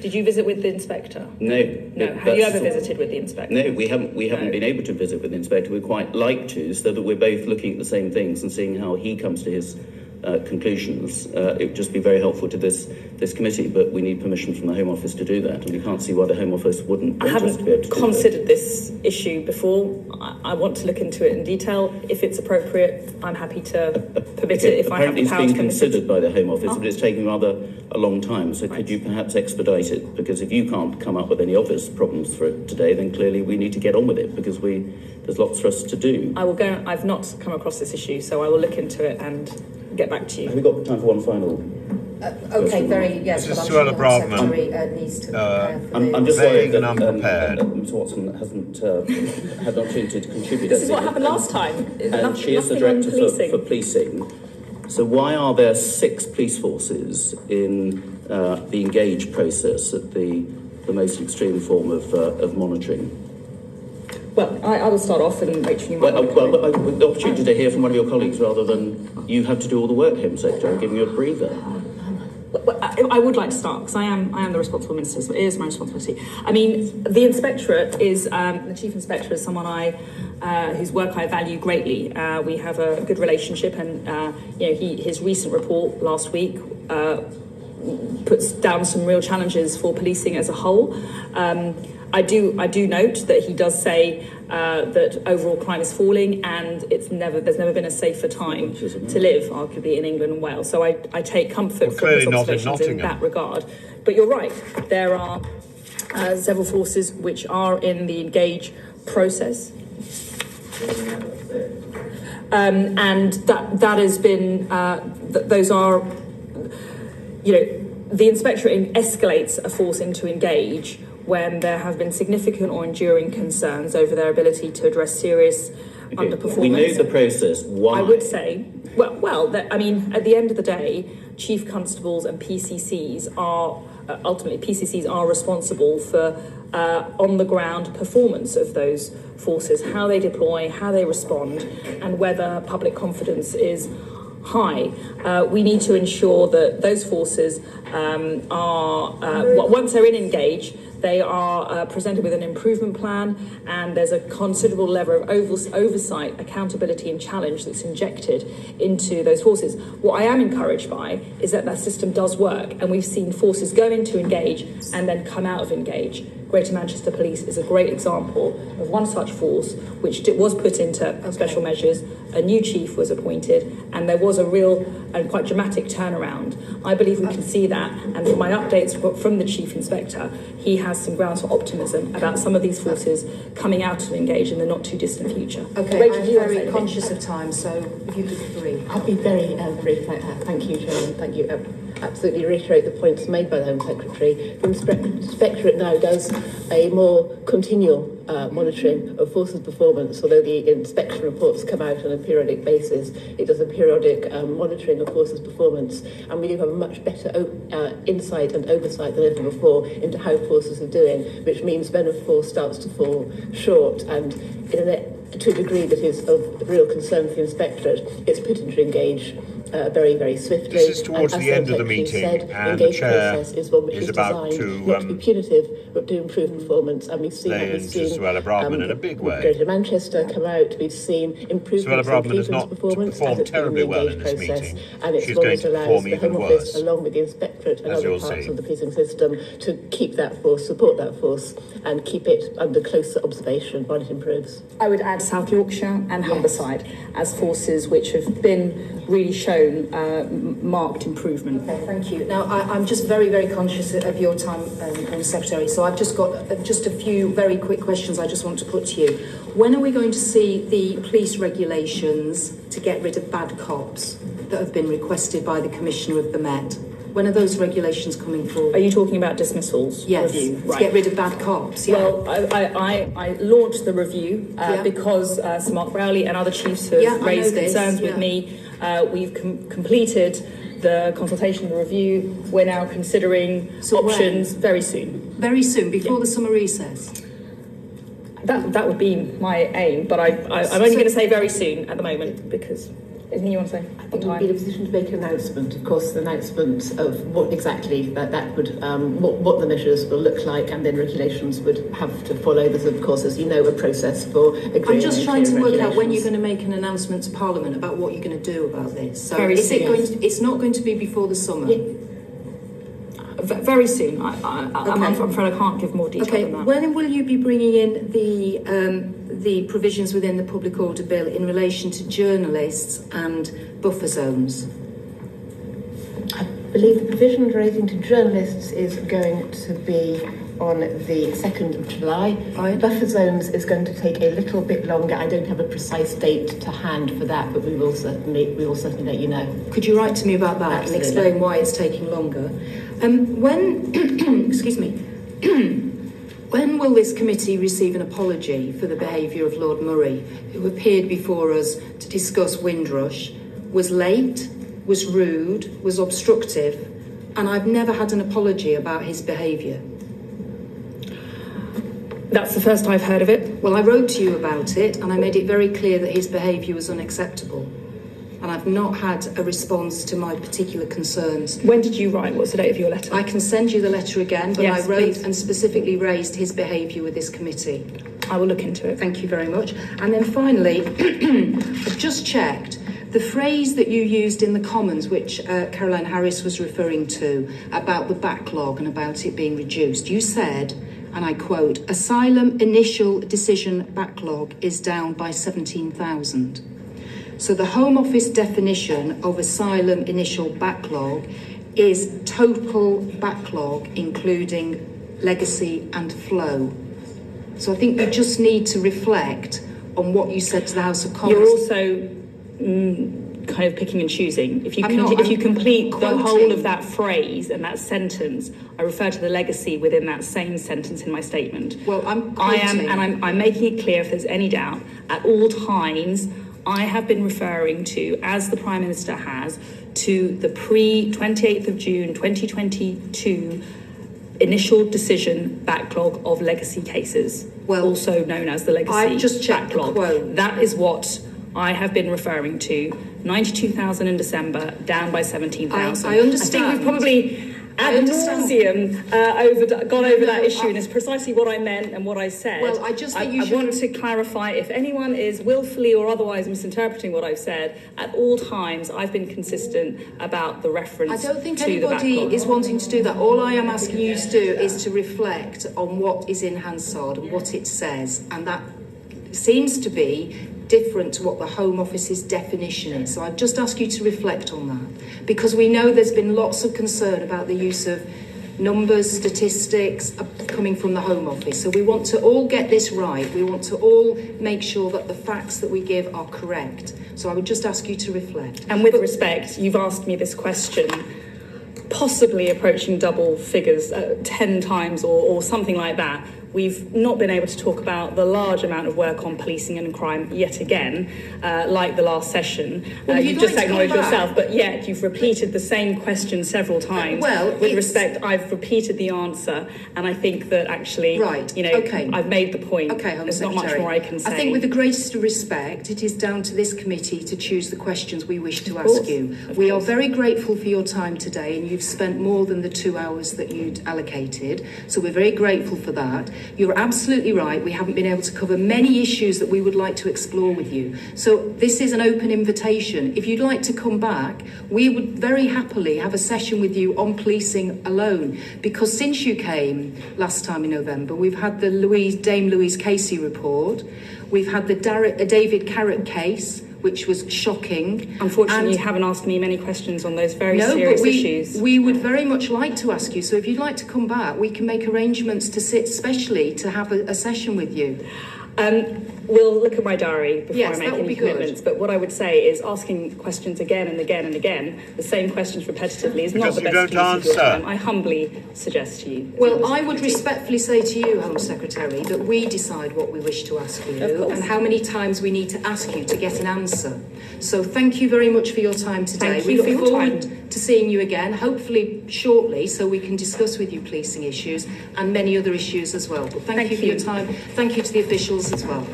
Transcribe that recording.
Did you visit with the inspector? No. No. Have you ever visited with the inspector? No, we haven't. We haven't been able to visit with the inspector. We'd quite like to, so that we're both looking at the same things and seeing how he comes to his conclusions. It would just be very helpful to this committee, but we need permission from the Home Office to do that, and we can't see why the Home Office wouldn't want us to be able to do that. I haven't considered this issue before. I want to look into it in detail. If it's appropriate, I'm happy to permit it if I have the power to. Apparently it's been considered by the Home Office, but it's taking rather a long time, so could you perhaps expedite it? Because if you can't come up with any obvious problems for it today, then clearly we need to get on with it, because there's lots for us to do. I will go. I've not come across this issue, so I will look into it and get back to you. Have we got time for one final? Okay, yes. This is Suella Braverman. I'm just worried that unprepared. Ms Watson hasn't had an opportunity to contribute. This is what happened last time. And she is the director for policing. So why are there 6 police forces in the engage process at the most extreme form of monitoring? Well, I will start off, and Rachel, you might. The opportunity to hear from one of your colleagues rather than you have to do all the work, Home Secretary. I'm giving you a breather. I would like to start, because I am the responsible minister, so it is my responsibility. I mean, the inspectorate is the chief inspector is someone whose work I value greatly. We have a good relationship, and his recent report last week puts down some real challenges for policing as a whole. I do note that he does say that overall crime is falling, and there's never been a safer time to live, arguably, in England and Wales. So I take comfort from his observations in that regard. But you're right, there are several forces which are in the engage process. And that has been, those are, the inspectorate escalates a force into engage when there have been significant or enduring concerns over their ability to address serious underperformance. We know the process. Why? I would say, at the end of the day, chief constables and PCCs are responsible for on-the-ground performance of those forces, how they deploy, how they respond, and whether public confidence is high. We need to ensure that those forces once they're in engage, they are presented with an improvement plan, and there's a considerable level of oversight, accountability and challenge that's injected into those forces. What I am encouraged by is that system does work, and we've seen forces go into engage and then come out of engage. Greater Manchester Police is a great example of one such force which was put into special measures, a new chief was appointed, and there was a real and quite dramatic turnaround. I believe we can see that, and from my updates from the Chief Inspector, he has some grounds for optimism about some of these forces coming out of engage in the not too distant future. Okay, Rachel, I'm very conscious of time, so if you could agree. I'll be very brief. Thank you, Chairman. Thank you. Absolutely reiterate the points made by the Home Secretary. The Inspectorate now does a more continual monitoring of forces' performance, although the inspection reports come out on a periodic basis. It does a periodic monitoring of forces' performance, and we do have a much better insight and oversight than ever before into how forces are doing, which means when a force starts to fall short and to a degree that is of real concern for the Inspectorate, it's put into engage very, very swiftly. This is towards the end of the meeting, and the Chair is about to not to be punitive, but to improve performance. And we've seen Suella Braverman in a big way. Greater Manchester come out. We've seen improvements in Cleveland's performance performed terribly well in this meeting. And it's what it allows the Home Office, along with the Inspectorate and other parts of the policing system, to keep that force, support that force, and keep it under closer observation while it improves. I would add South Yorkshire and Humberside as forces which have been really shown marked improvement. Okay, thank you. Now, I'm just very, very conscious of your time, Secretary, so I've just got just a few very quick questions I just want to put to you. When are we going to see the police regulations to get rid of bad cops that have been requested by the Commissioner of the Met? When are those regulations coming forward? Are you talking about dismissals? Yes, review? to get rid of bad cops. Yeah. Well, I launched the review because Sir Mark Rowley and other chiefs have raised concerns with me. We've completed the consultation, the review. We're now considering options very soon. Very soon, before the summer recess? That would be my aim, but I'm only going to say very soon at the moment because... Anything you want to say? I think we'll be in a position to make an announcement. Of course, the announcement of what exactly that would, what the measures will look like, and then regulations would have to follow. There's, of course, as you know, a process for agreeing. I'm just trying to work out when regulations. you're going to make an announcement to Parliament about what you're going to do about this. So Very is it soon. going to, it's not going to be before the summer? Yeah. Very soon. I'm afraid I can't give more detail Okay, than that. when will you be bringing in the provisions within the Public Order Bill in relation to journalists and buffer zones? I believe the provision relating to journalists is going to be on the 2nd of July. Right. Buffer zones is going to take a little bit longer. I don't have a precise date to hand for that, but we will certainly let you know. Could you write to me about that Absolutely. and explain why it's taking longer? When, excuse me, when will this committee receive an apology for the behaviour of Lord Murray, who appeared before us to discuss Windrush, was late, was rude, was obstructive, and I've never had an apology about his behaviour? That's the first I've heard of it. Well, I wrote to you about it, and I made it very clear that his behaviour was unacceptable. And I've not had a response to my particular concerns. When did you write? What's the date of your letter? I can send you the letter again, but Yes, I wrote please. and specifically raised his behaviour with this committee. I will look into it. Thank you very much. And then finally, I've just checked the phrase that you used in the Commons, which Caroline Harris was referring to, about the backlog and about it being reduced. You said, and I quote, asylum initial decision backlog is down by 17,000. So the Home Office definition of asylum initial backlog is total backlog, including legacy and flow. So I think you just need to reflect on what you said to the House of Commons. You're also kind of picking and choosing. If you I'm not, if you I'm complete the whole quoting. of that phrase and that sentence, I refer to the legacy within that same sentence in my statement. Well, I'm I am, quoting. and I'm making it clear if there's any doubt, at all times, I have been referring to, as the Prime Minister has, to the pre-28th of June 2022 initial decision backlog of legacy cases, Well, also known as the legacy I've just checked the backlog. quote. That is what I have been referring to. 92,000 in December, down by 17,000. I understand. I think we've probably ad nauseum gone over that issue, and it's precisely what I meant and what I said. Well, I just think you I want to clarify, if anyone is willfully or otherwise misinterpreting what I've said, at all times I've been consistent about the reference I don't think to the anybody backlog. is wanting to do that. All I am asking you to do is to reflect on what is in Hansard and what it says, and that seems to be different to what the Home Office's definition is. So I've just asked you to reflect on that, because we know there's been lots of concern about the use of numbers, statistics coming from the Home Office. So we want to all get this right. We want to all make sure that the facts that we give are correct. So I would just ask you to reflect. And with respect, you've asked me this question, possibly approaching double figures, 10 times or something like that. We've not been able to talk about the large amount of work on policing and crime yet again, like the last session. Well, You've you'd just like to come acknowledged back. yourself, but yet you've repeated the same question several times. Well, with it's- respect, I've repeated the answer, and I think that actually, Right, you know, okay. I've made the point. Okay, Home There's not Secretary. much more I can say. I think with the greatest respect, it is down to this committee to choose the questions we wish to course, ask you. of We are course. very grateful for your time today, and you've spent more than the 2 hours that you'd allocated. So we're very grateful for that. You're absolutely right. We haven't been able to cover many issues that we would like to explore with you. So this is an open invitation. If you'd like to come back, we would very happily have a session with you on policing alone, because since you came last time in November, we've had the Dame Louise Casey report, we've had the David Carrott case, which was shocking. Unfortunately, And- you haven't asked me many questions on those very no, serious but issues. we would very much like to ask you. So if you'd like to come back, we can make arrangements to sit specially to have a session with you. We'll look at my diary before Yes, I make that would any be good. commitments. But what I would say is asking questions again and again and again, the same questions repetitively, is not Because the you best don't use of your answer. time. I humbly suggest to you. Well, I would respectfully say to you, Home Secretary, that we decide what we wish to ask Of you course. and how many times we need to ask you to get an answer. So thank you very much for your time today. Thank We you look for your forward time. to seeing you again, hopefully shortly, so we can discuss with you policing issues and many other issues as well. But thank you for your time. Thank you to the officials as well.